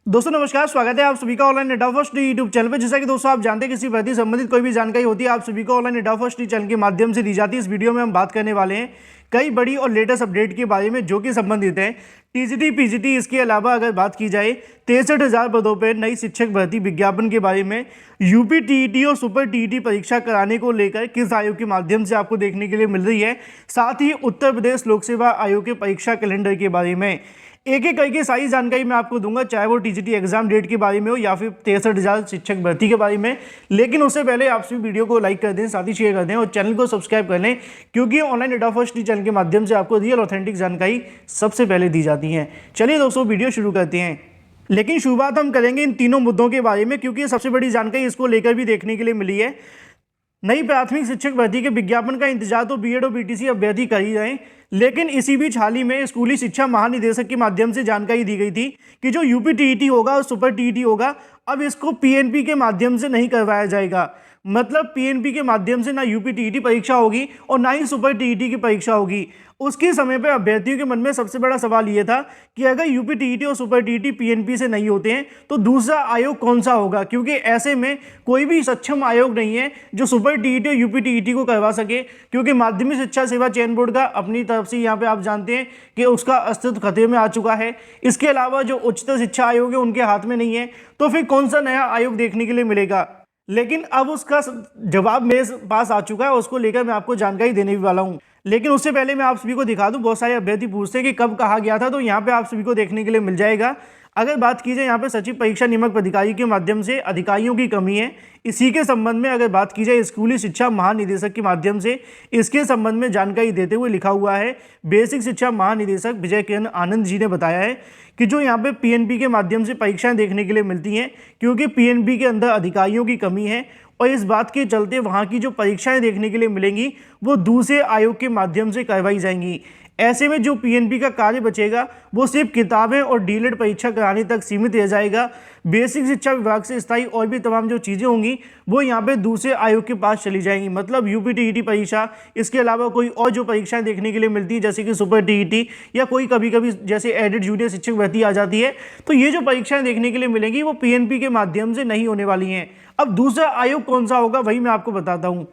दोस्तों नमस्कार, स्वागत है आप सभी का ऑनलाइन नेटा फर्स्ट यूट्यूब चैनल पे। जैसा कि दोस्तों आप जानते हैं किसी भर्ती संबंधित कोई भी जानकारी होती है आप सभी को ऑनलाइन नेटा फर्स्ट चैनल के माध्यम से दी जाती है। इस वीडियो में हम बात करने वाले हैं कई बड़ी और लेटेस्ट अपडेट के बारे में जो कि संबंधित है टीजीटी पीजीटी। इसके अलावा अगर बात की जाए 63,000 पदों पर नई शिक्षक भर्ती विज्ञापन के बारे में, यूपी टीईटी और सुपर टीईटी परीक्षा कराने को लेकर किस आयोग के माध्यम से आपको देखने के लिए मिल रही है, साथ ही उत्तर प्रदेश लोक सेवा आयोग के परीक्षा कैलेंडर के बारे में एक एक करके सारी जानकारी मैं आपको दूंगा, चाहे वो टीजीटी एग्जाम डेट के बारे में हो या फिर 63,000 शिक्षक भर्ती के बारे में। लेकिन उससे पहले आप सभी वीडियो को लाइक कर दें, साथ ही शेयर कर दें और चैनल को सब्सक्राइब कर लें, क्योंकि ऑनलाइन डेटा फर्स्ट चैनल के माध्यम से आपको रियल ऑथेंटिक जानकारी सबसे पहले दी जाती है। चलिए दोस्तों वीडियो शुरू करते हैं, लेकिन शुरुआत हम करेंगे इन तीनों मुद्दों के बारे में, क्योंकि सबसे बड़ी जानकारी इसको लेकर भी देखने के लिए मिली है। नई प्राथमिक शिक्षक भर्ती के विज्ञापन का इंतजार तो बीएड और बीटीसी अभ्यर्थी कर ही रहे हैं, लेकिन इसी बीच हाल ही में स्कूली शिक्षा महानिदेशक के माध्यम से जानकारी दी गई थी कि जो यूपी टीईटी होगा और सुपर टीईटी होगा, अब इसको पीएनपी के माध्यम से नहीं करवाया जाएगा। मतलब पीएनपी के माध्यम से ना यूपी टीईटी परीक्षा होगी और ना ही सुपर टीईटी की परीक्षा होगी। उसके समय पर अभ्यर्थियों के मन में सबसे बड़ा सवाल यह था कि अगर यूपी टीईटी और सुपर टीईटी पीएनपी से नहीं होते हैं तो दूसरा आयोग कौन सा होगा, क्योंकि ऐसे में कोई भी सक्षम आयोग नहीं है जो सुपर टीईटी और यूपी टीईटी को करवा सके, क्योंकि माध्यमिक शिक्षा सेवा चयन बोर्ड का अपनी तरफ से यहाँ पे आप जानते हैं कि उसका अस्तित्व खतरे में आ चुका है। इसके अलावा जो उच्चतर शिक्षा आयोग है उनके हाथ में नहीं है, तो फिर कौन सा नया आयोग देखने के लिए मिलेगा। लेकिन अब उसका जवाब मेरे पास आ चुका है, उसको लेकर मैं आपको जानकारी देने भी वाला हूँ। लेकिन उससे पहले मैं आप सभी को दिखा दूं, बहुत सारे अभ्यर्थी पूछते हैं कि कब कहा गया था, तो यहाँ पे आप सभी को देखने के लिए मिल जाएगा। अगर बात की जाए यहाँ पे सचिव परीक्षा नियामक प्राधिकारी के माध्यम से अधिकारियों की कमी है, इसी के संबंध में अगर बात की जाए स्कूली शिक्षा महानिदेशक के माध्यम से इसके संबंध में जानकारी देते हुए लिखा हुआ है। बेसिक शिक्षा महानिदेशक विजय किरण आनंद जी ने बताया है कि जो यहाँ पे पीएनपी के माध्यम से परीक्षाएं देखने के लिए मिलती हैं, क्योंकि पीएनपी के अंदर अधिकारियों की कमी है और इस बात के चलते वहाँ की जो परीक्षाएं देखने के लिए मिलेंगी वो दूसरे आयोग के माध्यम से करवाई जाएंगी। ऐसे में जो पीएनपी का कार्य बचेगा वो सिर्फ किताबें और डीएलएड परीक्षा कराने तक सीमित रह जाएगा। बेसिक शिक्षा विभाग से स्थायी और भी तमाम जो चीज़ें होंगी वो यहाँ पे दूसरे आयोग के पास चली जाएंगी। मतलब यूपी टीईटी परीक्षा, इसके अलावा कोई और जो परीक्षाएं देखने के लिए मिलती है जैसे कि सुपर टीईटी या कोई कभी कभी जैसे एडेड जूनियर शिक्षक भर्ती आ जाती है, तो ये जो परीक्षाएं देखने के लिए मिलेंगी वो पीएनपी के माध्यम से नहीं होने वाली हैं। अब दूसरा आयोग कौन सा होगा वही मैं आपको बताता हूँ,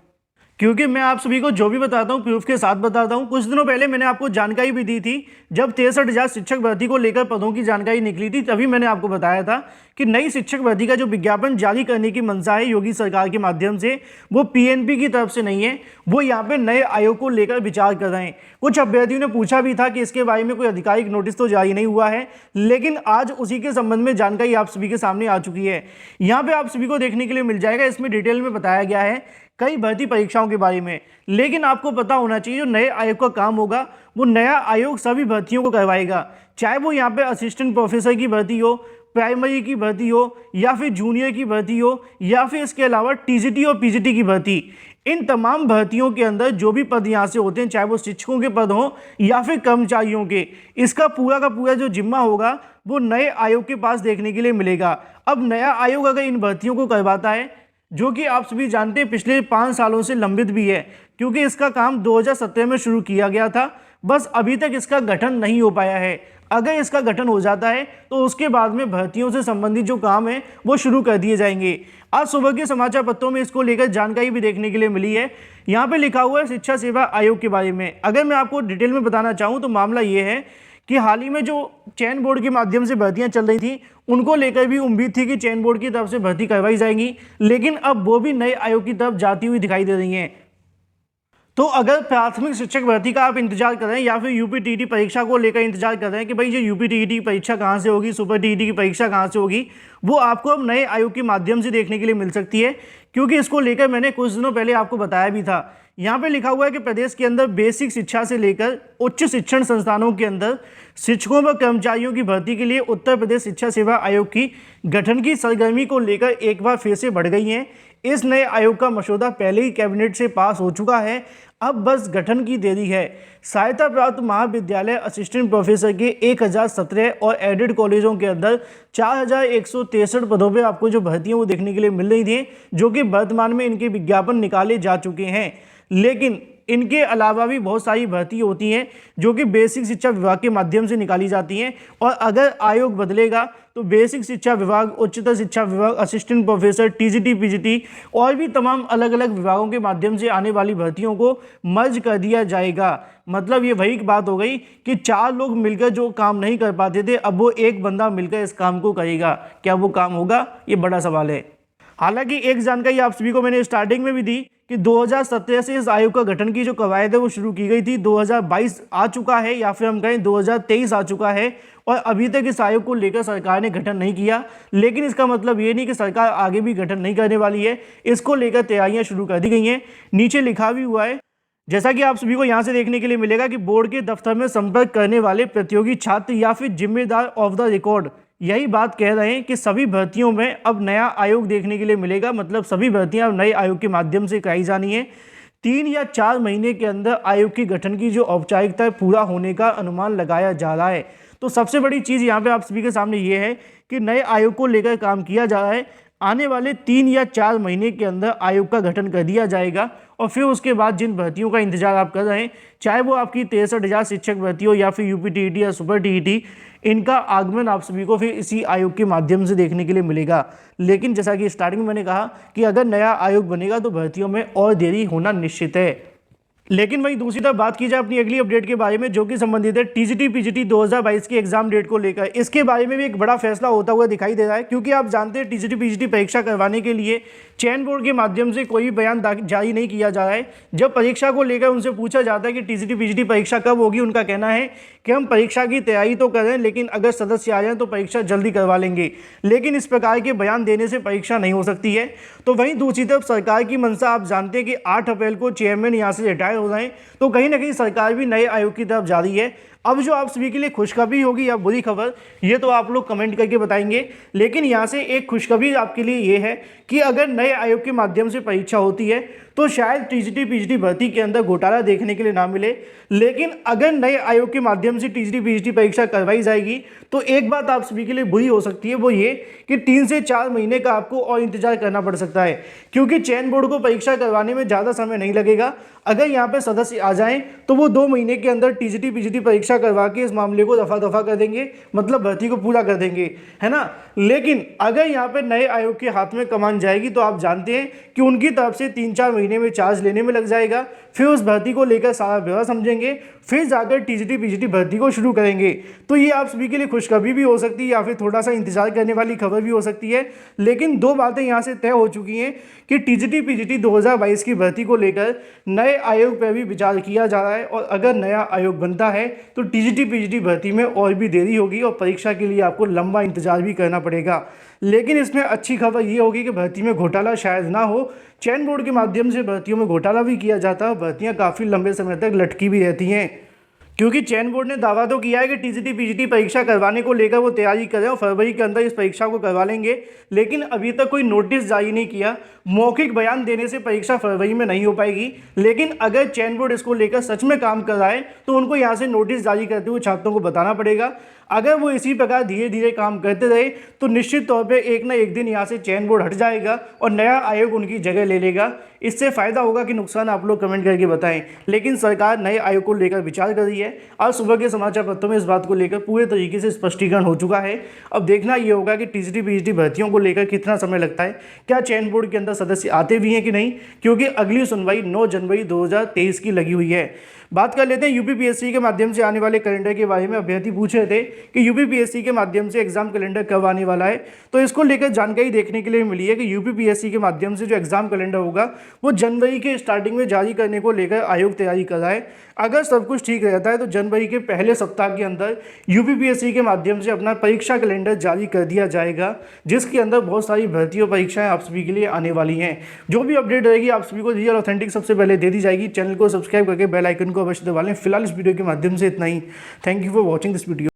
क्योंकि मैं आप सभी को जो भी बताता हूँ प्रूफ के साथ बताता हूँ। कुछ दिनों पहले मैंने आपको जानकारी भी दी थी, जब 63,000 शिक्षक भर्ती को लेकर पदों की जानकारी निकली थी, तभी मैंने आपको बताया था कि नई शिक्षक भर्ती का जो विज्ञापन जारी करने की मंशा है योगी सरकार के माध्यम से, वो पीएनपी की तरफ से नहीं है, वो यहाँ पे नए आयोग को लेकर विचार कर रहे हैं। कुछ अभ्यर्थियों ने पूछा भी था कि इसके बारे में कोई आधिकारिक नोटिस तो जारी नहीं हुआ है, लेकिन आज उसी के संबंध में जानकारी आप सभी के सामने आ चुकी है। यहाँ पे आप सभी को देखने के लिए मिल जाएगा, इसमें डिटेल में बताया गया है कई भर्ती परीक्षाओं के बारे में। लेकिन आपको पता होना चाहिए जो नए आयोग का काम होगा वो नया आयोग सभी भर्तियों को करवाएगा, चाहे वो यहाँ पे असिस्टेंट प्रोफेसर की भर्ती हो, प्राइमरी की भर्ती हो या फिर जूनियर की भर्ती हो या फिर इसके अलावा टीजीटी और पीजीटी की भर्ती। इन तमाम भर्तियों के अंदर जो भी पद यहाँ से होते हैं, चाहे वो शिक्षकों के पद हों या फिर कर्मचारियों के, इसका पूरा का पूरा जो जिम्मा होगा वो नए आयोग के पास देखने के लिए मिलेगा। अब नया आयोग अगर इन भर्तियों को करवाता है, जो कि आप सभी जानते हैं पिछले 5 सालों से लंबित भी है, क्योंकि इसका काम 2017 में शुरू किया गया था, बस अभी तक इसका गठन नहीं हो पाया है। अगर इसका गठन हो जाता है तो उसके बाद में भर्तियों से संबंधित जो काम है वो शुरू कर दिए जाएंगे। आज सुबह के समाचार पत्रों में इसको लेकर जानकारी भी देखने के लिए मिली है। यहाँ पे लिखा हुआ है शिक्षा सेवा आयोग के बारे में। अगर मैं आपको डिटेल में बताना चाहूँ तो मामला ये है कि हाल ही में जो चयन बोर्ड के माध्यम से भर्तियां चल रही थी उनको लेकर भी उम्मीद थी कि चयन बोर्ड की तरफ से भर्ती करवाई जाएंगी, लेकिन अब वो भी नए आयोग की तरफ जाती हुई दिखाई दे रही हैं। तो अगर प्राथमिक शिक्षक भर्ती का आप इंतजार कर रहे हैं या फिर यूपी टीईटी परीक्षा को लेकर इंतजार कर रहे हैं कि भाई जो यूपी टीईटी की परीक्षा कहाँ से होगी, सुपर टीईटी की परीक्षा कहाँ से होगी, वो आपको अब नए आयोग के माध्यम से देखने के लिए मिल सकती है, क्योंकि इसको लेकर मैंने कुछ दिनों पहले आपको बताया भी था। यहाँ पे लिखा हुआ है कि प्रदेश के अंदर बेसिक शिक्षा से लेकर उच्च शिक्षण संस्थानों के अंदर शिक्षकों व कर्मचारियों की भर्ती के लिए उत्तर प्रदेश शिक्षा सेवा आयोग की गठन की सरगर्मी को लेकर एक बार फिर से बढ़ गई है। इस नए आयोग का मसौदा पहले ही कैबिनेट से पास हो चुका है, अब बस गठन की देरी है। सहायता प्राप्त महाविद्यालय असिस्टेंट प्रोफेसर के 1017 और एडेड कॉलेजों के अंदर 4163 पदों पर आपको जो भर्तियां वो देखने के लिए मिल रही थी, जो कि वर्तमान में इनके विज्ञापन निकाले जा चुके हैं। लेकिन इनके अलावा भी बहुत सारी भर्ती होती हैं जो कि बेसिक शिक्षा विभाग के माध्यम से निकाली जाती हैं। और अगर आयोग बदलेगा तो बेसिक शिक्षा विभाग, उच्चतर शिक्षा विभाग, असिस्टेंट प्रोफेसर, टीजीटी, पीजीटी और भी तमाम अलग अलग विभागों के माध्यम से आने वाली भर्तियों को मर्ज कर दिया जाएगा। मतलब ये वही बात हो गई कि 4 लोग मिलकर जो काम नहीं कर पाते थे, अब वो एक बंदा मिलकर इस काम को करेगा। क्या वो काम होगा? ये बड़ा सवाल है। हालांकि एक जानकारी आप सभी को मैंने स्टार्टिंग में भी दी कि 2017 से इस आयोग का गठन की जो कवायद है वो शुरू की गई थी। 2022 आ चुका है या फिर हम कहें 2023 आ चुका है और अभी तक इस आयोग को लेकर सरकार ने गठन नहीं किया। लेकिन इसका मतलब ये नहीं कि सरकार आगे भी गठन नहीं करने वाली है। इसको लेकर तैयारियां शुरू कर दी गई हैं। नीचे लिखा भी हुआ है, जैसा कि आप सभी को यहाँ से देखने के लिए मिलेगा कि बोर्ड के दफ्तर में संपर्क करने वाले प्रतियोगी छात्र या फिर जिम्मेदार ऑफ द रिकॉर्ड यही बात कह रहे हैं कि सभी भर्तियों में अब नया आयोग देखने के लिए मिलेगा। मतलब सभी भर्तियां अब नए आयोग के माध्यम से कराई जानी है। 3 या 4 महीने के अंदर आयोग के गठन की जो औपचारिकता पूरा होने का अनुमान लगाया जा रहा है। तो सबसे बड़ी चीज़ यहाँ पे आप सभी के सामने ये है कि नए आयोग को लेकर काम किया जा रहा है। आने वाले 3 या 4 महीने के अंदर आयोग का गठन कर दिया जाएगा और फिर उसके बाद जिन भर्तियों का इंतजार आप कर रहे हैं, चाहे वो आपकी 63,000 शिक्षक भर्ती हो या फिर यूपी टीईटी या सुपर टीईटी, इनका आगमन आप सभी को फिर इसी आयोग के माध्यम से देखने के लिए मिलेगा। लेकिन जैसा कि स्टार्टिंग में मैंने कहा कि अगर नया आयोग बनेगा तो भर्तियों में और देरी होना निश्चित है। लेकिन वहीं दूसरी तरफ बात की जाए अपनी अगली अपडेट के बारे में जो कि संबंधित है टीजीटी पीजीटी 2022 की एग्जाम डेट को लेकर। इसके बारे में भी एक बड़ा फैसला होता हुआ दिखाई दे रहा है, क्योंकि आप जानते हैं टीजीटी पीजीटी परीक्षा करवाने के लिए चयन बोर्ड के माध्यम से कोई भी बयान जारी नहीं किया जा रहा है। जब परीक्षा को लेकर उनसे पूछा जाता है कि टीजीटी पीजीटी परीक्षा कब होगी, उनका कहना है कि हम परीक्षा की तैयारी तो कर रहे हैं, लेकिन अगर सदस्य आ जाए तो परीक्षा जल्दी करवा लेंगे। लेकिन इस प्रकार के बयान देने से परीक्षा नहीं हो सकती है। तो वहीं दूसरी तरफ सरकार की मंशा आप जानते हैं कि 8 अप्रैल को चेयरमैन यहाँ से रिटायर हो रहे हैं। तो कहीं ना कहीं सरकार भी नए आयोग की तरफ जा रही है। अब जो आप सभी के लिए खुशखबरी होगी या बुरी खबर, ये तो आप लोग कमेंट करके बताएंगे। लेकिन यहाँ से एक खुशखबरी आपके लिए ये है कि अगर नए आयोग के माध्यम से परीक्षा होती है तो शायद टीजीटी पीजीटी भर्ती के अंदर घोटाला देखने के लिए ना मिले। लेकिन अगर नए आयोग के माध्यम से टीजीटी पीजीटी परीक्षा करवाई जाएगी तो एक बात आप सभी के लिए बुरी हो सकती है, वो ये कि 3 से 4 महीने का आपको और इंतजार करना पड़ सकता है, क्योंकि चयन बोर्ड को परीक्षा करवाने में ज़्यादा समय नहीं लगेगा। अगर यहाँ पर सदस्य आ जाएं तो वो 2 महीने के अंदर टीजीटी पीजीटी परीक्षा करवा के इस मामले को दफा दफा कर देंगे, मतलब भर्ती को पूरा कर देंगे, है ना। लेकिन अगर यहाँ पे नए आयोग के हाथ में कमान जाएगी तो आप जानते हैं कि उनकी तरफ से 3-4 महीने में चार्ज लेने में लग जाएगा। फिर उस भर्ती को लेकर सारा ब्यौरा समझेंगे, फिर जाकर टीजीटी पीजीटी भर्ती को शुरू करेंगे। तो ये आप सभी के लिए खुशखबरी भी हो सकती है या फिर थोड़ा सा इंतजार करने वाली खबर भी हो सकती है। लेकिन 2 बातें यहाँ से तय हो चुकी हैं कि टीजीटी पीजीटी 2022 की भर्ती को लेकर नए आयोग पर भी विचार किया जा रहा है और अगर नया आयोग बनता है तो टीजीटी पीजीटी भर्ती में और भी देरी होगी और परीक्षा के लिए आपको लंबा इंतजार भी करना पड़ेगा। लेकिन इसमें अच्छी खबर ये होगी कि भर्ती में घोटाला शायद ना हो। चयन बोर्ड के माध्यम से भर्तियों में घोटाला भी किया जाता है, भर्तियां काफ़ी लंबे समय तक लटकी भी रहती हैं, क्योंकि चयन बोर्ड ने दावा तो किया है कि टीजीटी पीजीटी परीक्षा करवाने को लेकर वो तैयारी कर रहे हैं और फरवरी के अंदर इस परीक्षा को करवा लेंगे। लेकिन अभी तक कोई नोटिस जारी नहीं किया। मौखिक बयान देने से परीक्षा फरवरी में नहीं हो पाएगी। लेकिन अगर चयन बोर्ड इसको लेकर सच में काम कर रहा है तो उनको यहाँ से नोटिस जारी करते हुए छात्रों को बताना पड़ेगा। अगर वो इसी प्रकार धीरे धीरे काम करते रहे तो निश्चित तौर पे एक ना एक दिन यहाँ से चयन बोर्ड हट जाएगा और नया आयोग उनकी जगह ले लेगा। इससे फ़ायदा होगा कि नुकसान, आप लोग कमेंट करके बताएं। लेकिन सरकार नए आयोग को लेकर विचार कर रही है। आज सुबह के समाचार पत्रों में इस बात को लेकर पूरे तरीके से स्पष्टीकरण हो चुका है। अब देखना ये होगा कि टीजीटी पीजीटी भर्तियों को लेकर कितना समय लगता है, क्या चयन बोर्ड के अंदर सदस्य आते भी हैं कि नहीं, क्योंकि अगली सुनवाई 9 जनवरी 2023 की लगी हुई है। बात कर लेते हैं यूपीपीएससी के माध्यम से आने वाले कैलेंडर के बारे में। अभ्यर्थी पूछ रहे थे कि यूपीपीएससी के माध्यम से एग्जाम कैलेंडर कब आने वाला है, तो इसको लेकर जानकारी देखने के लिए मिली है कि यूपीपीएससी के माध्यम से जो एग्जाम कैलेंडर होगा वो जनवरी के स्टार्टिंग में जारी करने को लेकर आयोग तैयारी कर रहा है। अगर सब कुछ ठीक रहता है तो जनवरी के पहले सप्ताह के अंदर यूपीपीएससी के माध्यम से अपना परीक्षा कैलेंडर जारी कर दिया जाएगा, जिसके अंदर बहुत सारी भर्ती और परीक्षाएं आप सभी के लिए आने वाली हैं। जो भी अपडेट रहेगी आप सभी को रियल ऑथेंटिक सबसे पहले दे दी जाएगी। चैनल को सब्सक्राइब करके बेल आइकन को अवश्य दबा लें। फिलहाल इस वीडियो के माध्यम से इतना ही। Thank you for watching this video.